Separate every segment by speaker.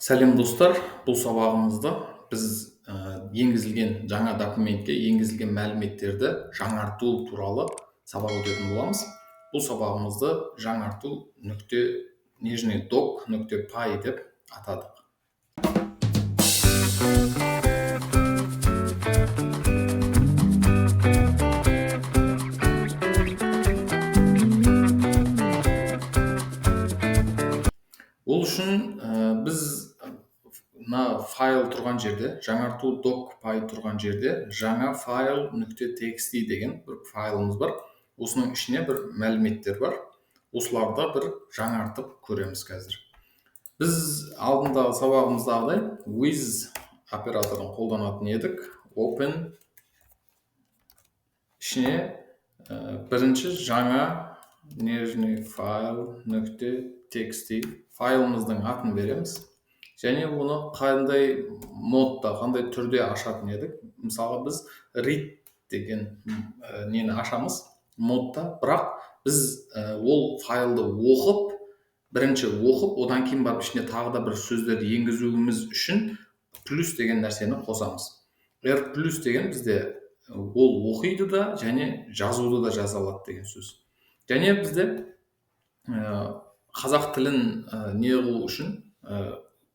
Speaker 1: Сәлем достар, бұл сабағымызда біз енгізілген жаңа документке енгізілген мәліметтерді жаңарту туралы сабақ өтетін боламыз. Бұл сабағымызды жаңарту нүкте нижний док нүкте пай деп атадық. Ол үшін біз мына файл тұрған жерде, жаңарту док пай тұрған жерде жаңа файл нүкте txt деген бір файлымыз бар. Осының ішіне бір мәліметтер бар. Осыларды бір жаңартып көреміз қазір. Біз алдындағы сабағымыздағыдай with операторын қолданатын едік. Open ішіне бірінші жаңа нижний файл нүкте txt файлымыздың атын береміз. Және оны қандай модта, қандай түрде ашатын едік. Мысалы біз read деген нені ашамыз модта, бірақ біз ол файлды оқып, бірінші оқып, одан кейін барып ішіне тағы да бір сөздерді енгізуіміз үшін плюс деген нәрсені қосамыз. R плюс деген бізде ол оқиды да, және жазуды да жаза алады деген сөз. Және бізде қазақ тілін не қылу үшін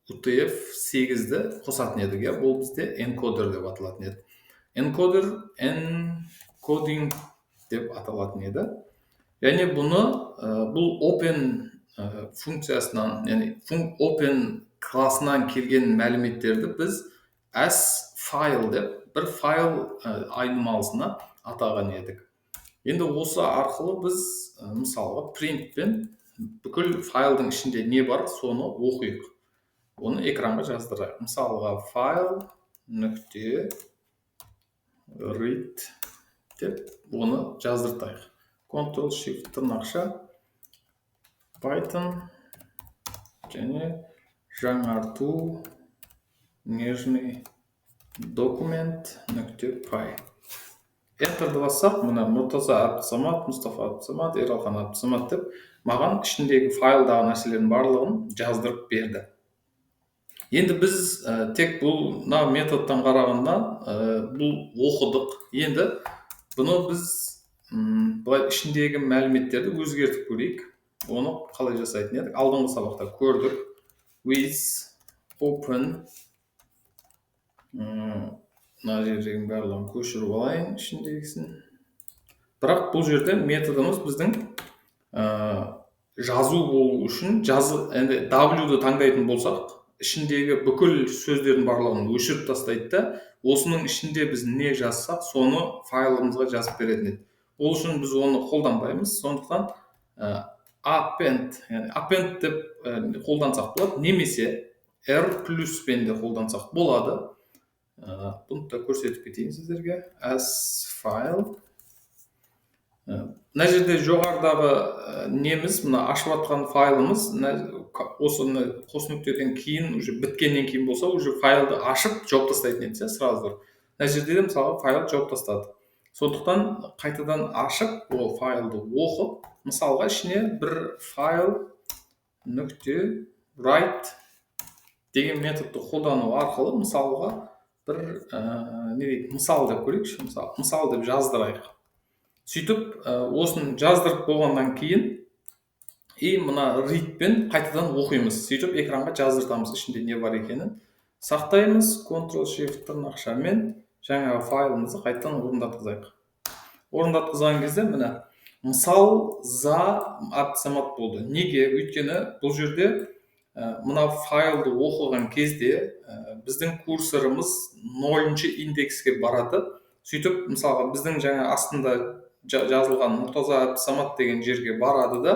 Speaker 1: UTF-8-ді қосатын едік, бұл бізде энкодер деп аталатын еді. Энкодер, encoding деп аталатын еді. Және бұны бұл open функциясынан, яғни open класынан келген мәліметтерді біз as file деп бір файл айнымалысына атаған едік. Енді осы арқылы біз мысалға printпен бүкіл файлдың ішінде не бар, соны оқиық. Оны экранға жаздырайық. Мысалға файл нүкте read деп оны жаздыртайық. Ctrl-Shift тырнақша Python және жаңарту нижний документ нүкте py. Enterді бассақ, мына Мұртаза Абдысамат, Мұстафа Абдысамат, Ералхан Абдысамат деп маған ішіндегі файлдағы нәрселердің барлығын жаздырып берді. Енді біз тек бұл методтан қарағанда бұл оқыдық. Енді бұны біз былай ішіндегі мәліметтерді өзгертіп көрейік. Оны қалай жасайтын едік? Алдыңғы сабақта көрдік. With open мына жердегі барлығын көшіріп алайын ішіндегісін. Бірақ бұл жерде методымыз біздің жазу болу үшін енді W-ды таңдайтын болсақ, ішіндегі бүкіл сөздердің барлығын өшіріп тастайды да, осының ішінде біз не жазсақ, соны файлымызға жазып беретін еді. Ол үшін біз оны қолданбаймыз. Сондықтан append, яғни append деп қолдансақ болады, немесе R плюспен де қолдансақ болады. Бұны да көрсетіп кетейін сіздерге. As file. Мына жерде жоғарыдағы неміз, мына ашып атқан файлымыз, осыны қос нүктеден кейін, уже біткеннен кейін болса, уже файлды ашып жауып тастайтын еді, сразу. Мына жерде де мысалы файл жауып тастады. Сондықтан қайтадан ашып, ол файлды оқып, мысалға ішіне бір файл нүкте write деген методты қолдану арқылы мысалға бір мысал деп көрейікші, мысал деп жаздырайық. Сөйтіп, осын жаздырып болғаннан кейін, мына readпен қайтадан оқимыз. Сөйтіп, экранға жаздыртамыз, ішінде не бар екенін. Сақтаймыз, Ctrl-Shift тырнақшамен жаңағы файлымызды қайтадан орындатқызайық. Орындатқызған кезде, мына мысал за Абдысамат болды. Неге? Өйткені бұл жерде мына файлды оқыған кезде біздің курсорымыз 0-шы индекске барады. Сөйтіп, мысалға, біздің жаңа астында жазылған Мұртаза Абдысамат деген жерге барады да,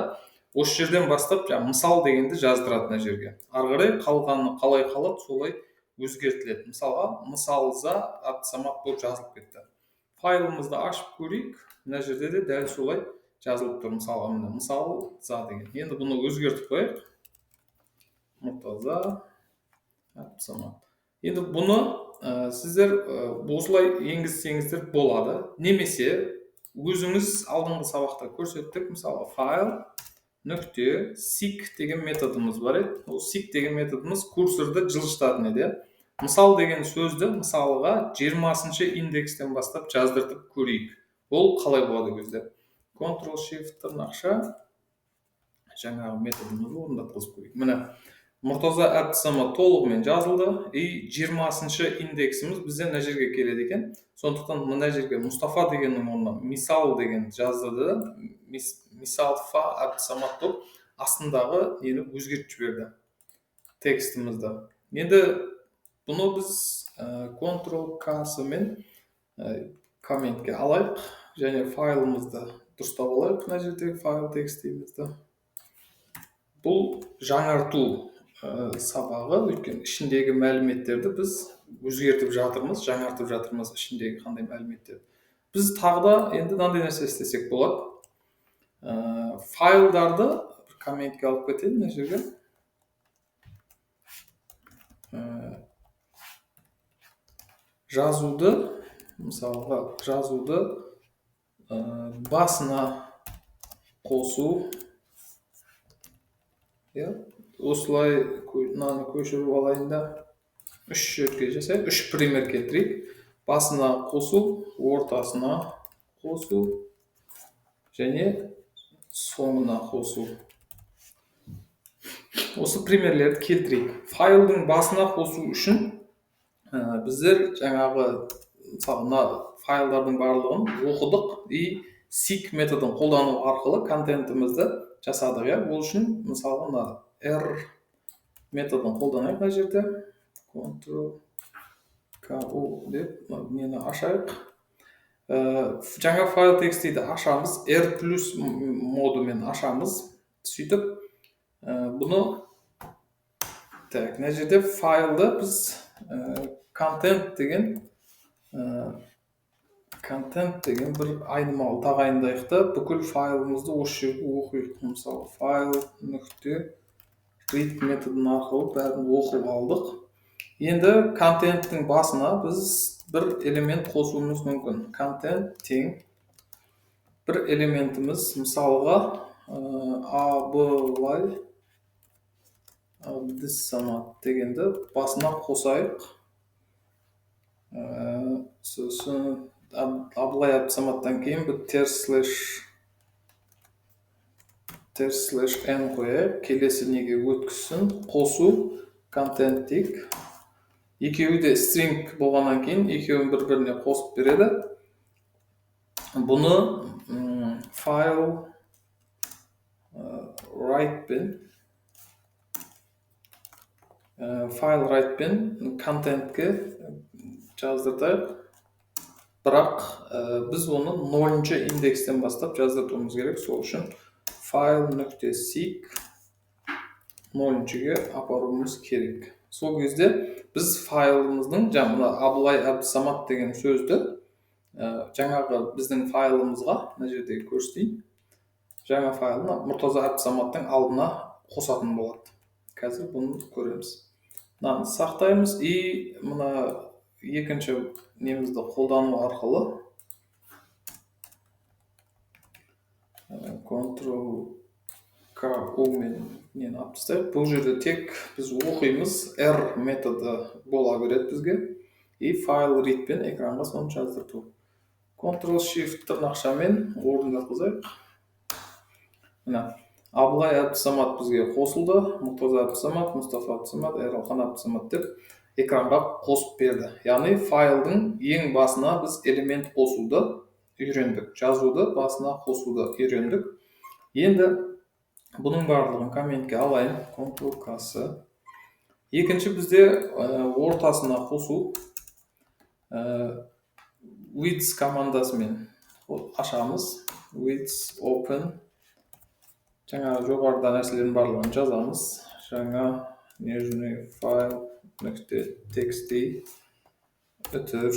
Speaker 1: осы жерден бастап мысал дегенді жаздырады жерге. Арғарай қалғаны қалай қалады, солай өзгертіледі. Мысалға, мысал за Абдысамат болып жазылып кетті. Файлымызды ашып көрейік. Мына жерде де дәл солай жазылып тұр. Мысалға, мысал за деген. Енді бұны өзгертіп қояйық. Мұртаза Абдысамат. Енді бұны сіздер осылай енгізсеңіздер болады. Немесе өзіңіз алдыңғы сабақта көрсеттік, мысалы файл нүкте seek деген методымыз бар еді. Ол seek деген методымыз курсорды жылжытатын еді. Мысал деген сөзді мысалға 20-шы индекстен бастап жаздыртып көрейік. Ол қалай болады кезде? Ctrl Shift тырнақша жаңағы методымызды орындатқызып көрейік. Міне Мұртаза Әбдісамат толығымен жазылды. И 20-шы индексіміз бізде мына жерге келеді екен. Сондықтан мына жерге Мұстафа дегеннің орнына мисал деген жаздырды. Мисалфа Әбдісамат деп астындағы нені өзгертіп жіберді. Текстімізді. Енді бұны біз Ctrl-K-сымен комментке алайық. Және файлымызды дұрыстап алайық. Мына жердегі файл текстімізді. Бұл жаңарту сабағы, өйткені ішіндегі мәліметтерді біз өзгертіп жатырмыз, жаңартып жатырмыз ішіндегі қандай мәліметтерді. Біз тағы да енді мынандай нәрсе істесек болады. Файлдарды комментке алып кетейін мына жерге. Жазуды, мысалға жазуды басына қосу, осылай мынаны көшіріп алайын да 3 жерге жасайық, 3 пример келтірейік. Басына қосу, ортасына қосу және соңына қосу. Осы примерлерді келтірейік. Файлдың басына қосу үшін біздер жаңағы мысалы файлдардың барлығын оқыдық и seek методын қолдану арқылы контентімізді жасадық. Ол үшін мысалы мына R методын қолданайық мына жерде. Ctrl-K-O деп нені ашайық. Жаңа файл текстті ашамыз, R+ модымен ашамыз. Сөйтіп, бұны мына жерде файлды біз контент деген бір айнымалы тағайындайық та бүкіл файлымызды осы жерге оқиық. Мысалы файл нүкте read методын арқылы бәрін оқып алдық. Енді контенттің басына біз бір элемент қосуымыз мүмкін. Контент тең бір элементіміз мысалға Әбдісамат дегенді басына қосайық. Сосын Абылай Әбдісаматтан кейін бір /n қояйық. Келесі неге өткізсін. Қосу, контент дейік. Екеуі де string болғаннан кейін екеуін бір-біріне қосып береді. Бұны файл write-пен контентке жаздыртайық. Бірақ біз оны 0-шы индекстен бастап жаздыртуымыз керек. Сол үшін file.seek 0-шіге апаруымыз керек. Сол кезде біз файлымыздың жаңағы Абылай Әбдісамат деген сөзді жаңағы біздің файлымызға мына жерде көрсетейін. Жаңа файлны Мұртаза Әбдісаматтың алдына қосатын болады. Қазір бұны көреміз. Мынаны сақтаймыз и мына екінші немізді қолдану арқылы Ctrl-K-O мен нені алып тастайық. Бұл жерде тек біз оқимыз, R методы бола береді бізге. И файл read-пен экранға соны жаздырту. Ctrl-Shift тырнақшамен орындатқызайық. Мына Абылай Әбдісамат бізге қосылды. Мұртаза Әбдісамат, Мұстафа Әбдісамат, Ералхан Әбдісамат деп экранға қосып берді. Яғни файлдың ең басына біз элемент қосуды үйрендік. Жазуды басына қосуды үйрендік. Енді бұның барлығын комментке алайын. Ctrl-K-сы. Екінші бізде ортасына қосу width командасымен ашамыз. Width open. Жаңа жоғарыда нәрселердің барлығын жазамыз. Жаңа нежный файл .txt өтір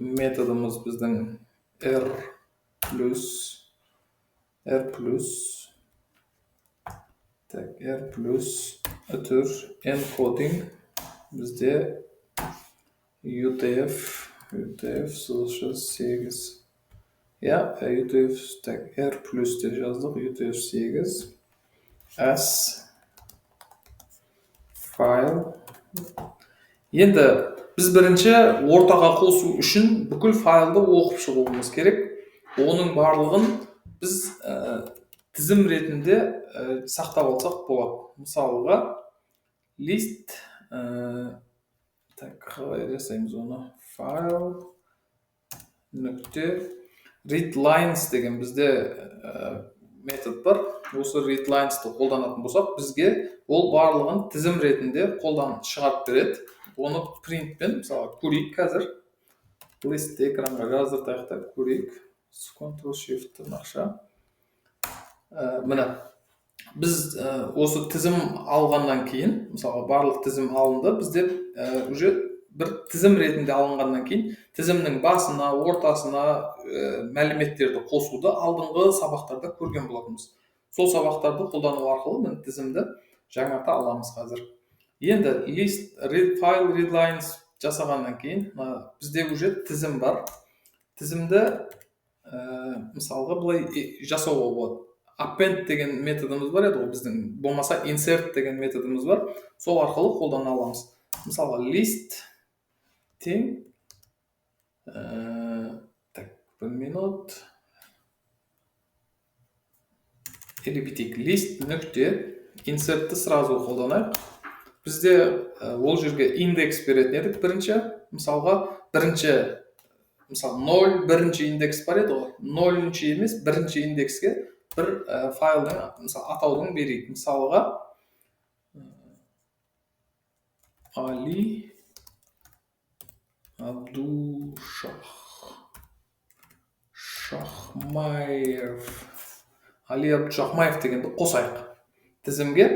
Speaker 1: методымыз біздің R+ өтір encoding бізде UTF-8 иә, utf так r плюс деп жаздық, utf8 as файл. Енді біз бірінші ортаға қосу үшін бүкіл файлды оқып шығуымыз керек. Оның барлығын біз тізім ретінде сақтап алсақ болады. Мысалға list так, қалай жасаймыз оны? Файл нүкте readlines деген бізде метод бар. Осы readlines'ты қолданатын болсақ, бізге ол барлығын тізім ретінде шығарып береді. Оны принтпен, мысалы, көрейік қазір. Листті экранға жаздыртайық та көрейік. Ctrl-Shift тырнақша. Міне, біз осы тізім алғаннан кейін, мысалы, барлық тізім алынды, бізде уже бір тізім ретінде алынғаннан кейін, тізімнің басына, ортасына мәліметтерді қосуды алдыңғы сабақтарда көрген болатынбыз. Сол сабақтарды қолдану арқылы мен тізімді жаңарта аламыз қазір. Енді файл readlines жасағаннан кейін бізде уже тізім бар. Тізімді мысалға былай жасауға болады. Append деген методымыз бар еді ғой біздің, болмаса insert деген методымыз бар. Сол арқылы қолдана аламыз. Мысалға list тең так, бір минут. Или бітейік, list нүкте insertті сразу қолданайық. Бізде ол жерге индекс беретін едік бірінші. Мысалға мысалы 0 бірінші индекс бар еді ғой. 0-ші емес, бірінші индекске бір файлдың, мысалы, атаудың берейік. Мысалға Али Абдушахмаев. Али Абдушахмаев дегенді қосайық тізімге.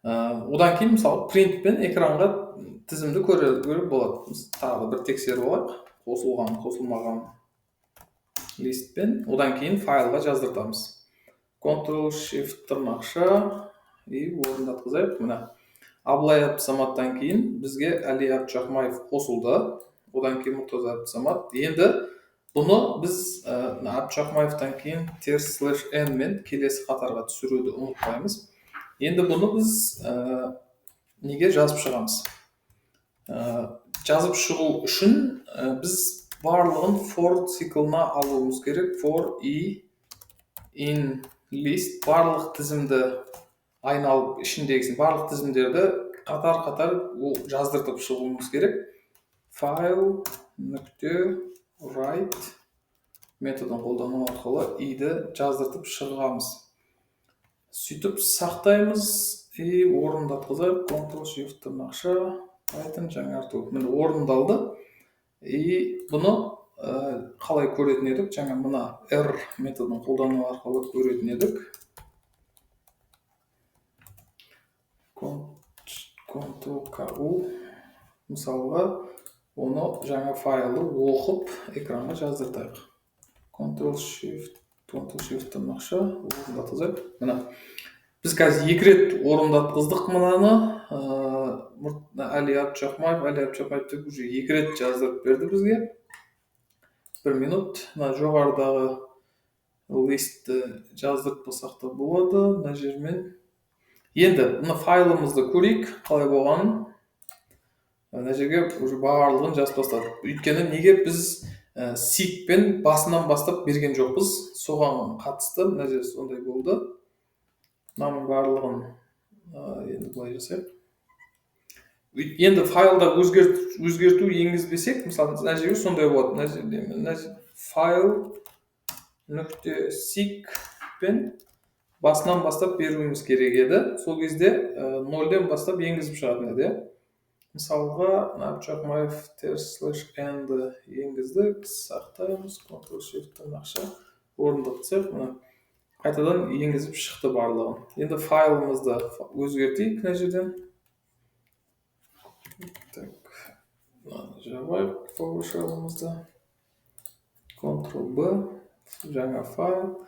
Speaker 1: Одан кейін, мысалы, принтпен экранға тізімді көріп болады. Тағы бір тексеріп алайық. Қосылған, қосылмаған листпен. Одан кейін файлға жаздыртамыз. Ctrl-Shift тырнақша и орындатқызайық. Міне, Абылай Абдусаматтан кейін бізге Али Абдушахмаев қосылды. Одан кейін Мұртаза Абдусамат. Енді бұны біз Абдушахмаевтан кейін /n мен келесі қатарға түсіруді ұмытпаймыз. Енді бұны біз неге жазып шығамыз? Жазып шығу үшін біз барлығын for циклына алуымыз керек. For i in list барлық тізімді айналып ішіндегісін, барлық тізімдерді қатар-қатар жаздыртып шығуымыз керек. File нүкте write методын қолдану арқылы i-ді жаздыртып шығамыз. Сөйтіп сақтаймыз и орындатқызайық. Ctrl-Shift тырнақша Python жаңарту. Міне орындалды. И бұны қалай көретін едік? Жаңа мына R методын қолдану арқылы көретін едік. Ctrl-KU мысалға оны жаңа файлы оқып экранға жаздыртайық. Ctrl-Shift тырнақша орындатқызайық. Міне, біз қазір 2 рет орындатқыздық мынаны. Али Абдушахмаев уже 2 рет жаздырып берді бізге. 1 минут. Жоғарыдағы листті жаздырып болсақ та болады. Мына жермен. Енді мына файлымызды көрейік, қалай болғанын. Мына жерге уже барлығын жазып тастадық. Өйткені неге біз сикпен басынан бастап берген жоқпыз. Соған қатысты мына жерде сондай болды. Мынаның барлығын енді былай жасайық. Енді файлда өзгерту енгізбесек, мысалы, мына жерге сондай болады. Мына жерде файл нүкте сик пен басынан бастап беруіміз керек еді. Сол кезде 0-ден бастап енгізіп шығатын еді. Мысалға, Абдушахмаев /n енгіздік, сақтаймыз, Ctrl-Shift тырнақша орындатсақ, қайтадан енгізіп шықты барлығын. Енді файлымызды өзгертейік мына жерден. Так, жабайық PowerShell'ымызды. Ctrl-B, жаңа файл.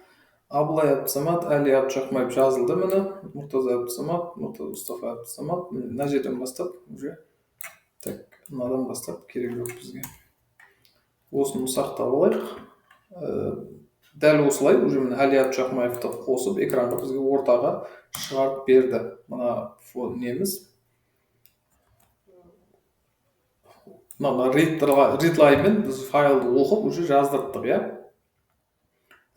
Speaker 1: Абылай Абдусамат, Али Абдушахмаев жазылды міне. Мұртаза Абдусамат, Мұстафа Абдусамат. Мына жерден бастап уже так, мынадан бастап керек жоқ бізге. Осыны сақтап алайық. дәл осылай уже міне Әлият Жақмаевты қосып экранға бізге ортаға шығарып берді. Мына неміз мына readline-мен біз файлды оқып уже жаздырттық, иә.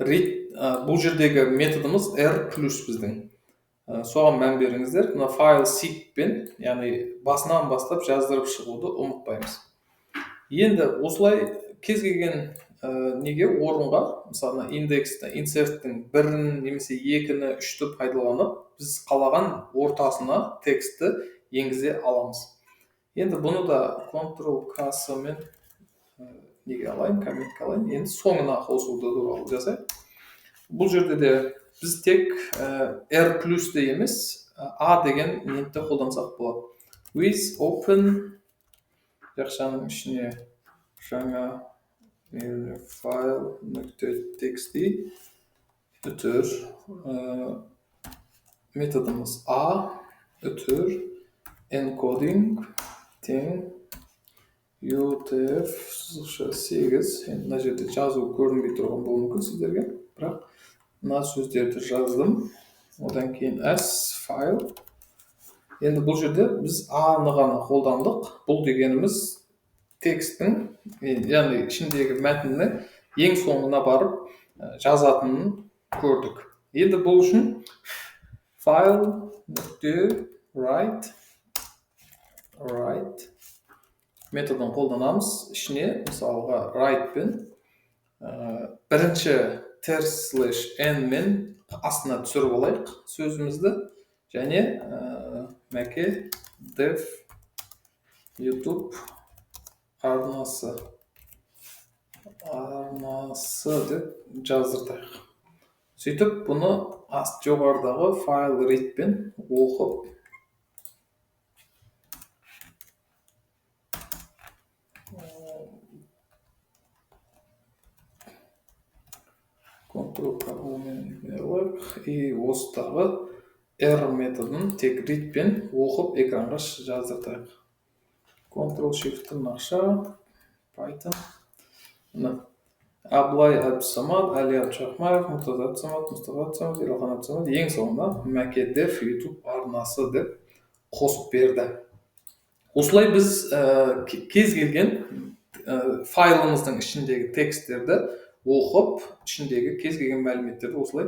Speaker 1: Бұл жердегі методымыз R+ біздің. Соған мән беріңіздер. Мына файл seek-пен, яғни басынан бастап жаздырып шығуды ұмытпаймыз. Енді осылай кез келген неге орынға, мысалы индексті, инсерттің бірін немесе екіні, үшті пайдаланып, біз қалаған ортасына текстті енгізе аламыз. Енді бұны да Ctrl+K-мен неге алайын, комментке алайын. Енді соңына қосуды туралы жасайық. Бұл жерде де біз тек R+ емес, A деген нетті қолдансақ болады. With open жақшаның ішіне жаңа файл .txt үтір методымыз A үтір encoding тең UTF-8. Енді мына жерде жазу көрінбей тұрған болуы мүмкін сіздерге, бірақ мына сөздерді жаздым. Одан кейін S файл. Енді бұл жерде біз A-ны ғана қолдандық. Бұл дегеніміз тексттің, яғни ішіндегі мәтінні ең соңына барып жазатынын көрдік. Енді бұл үшін file.write методын қолданамыз. Ішіне мысалға write-пен бірінші /n-мен астына түсіріп алайық сөзімізді, және мәке dev YouTube арнасы деп жаздыртайық. Сөйтіп, бұны жоғарыдағы файл read-пен оқып и осыдағы R методын тек read-пен оқып экранға жаздыртайық. Ctrl-Shift-ін аша, Python. Аблай Әбдісамат, Әлият Жақмаев, Мұстафа Әбдісамат, Ералхан Әбдісамат, ең соңында мәке dev YouTube арнасы деп қосып берді. Осылай біз кез келген файлымыздың ішіндегі тексттерді оқып, ішіндегі кез келген мәліметтерді осылай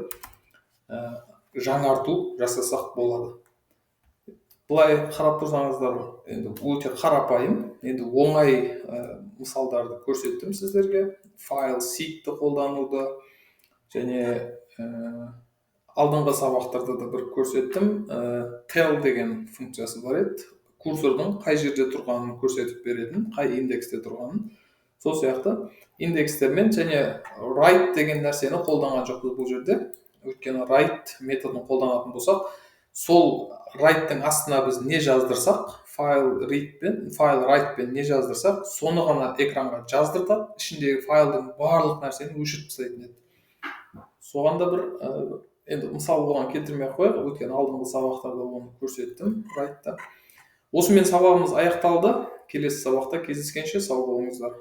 Speaker 1: жаңарту жасасақ болады. Бұлай қарап тұрсаңыздар, енді өте қарапайым, енді оңай мысалдарды көрсеттім сіздерге. Файл seek-ті қолдануды, және алдыңғы сабақтарда да бір көрсеттім. Tell деген функциясы бар еді. Курсордың қай жерде тұрғанын көрсетіп беретін, қай индексте тұрғанын. Сол сияқты индекстермен және write деген нәрсені қолданған жоқпыз бұл жерде. Өйткені write методын қолданатын болсақ, сол write-тің астына біз не жаздырсақ, файл write-пен не жаздырсақ, соны ғана экранға жаздыртады, ішіндегі файлдың барлық нәрсені өшіріп тастайтын еді. Соғанда бір енді мысал болған келтірмей қояйық, өйткені алдыңғы сабақтарда оны көрсеттім write-та. Осымен сабағымыз аяқталды. Келесі сабақта кездескенше сау болыңыздар.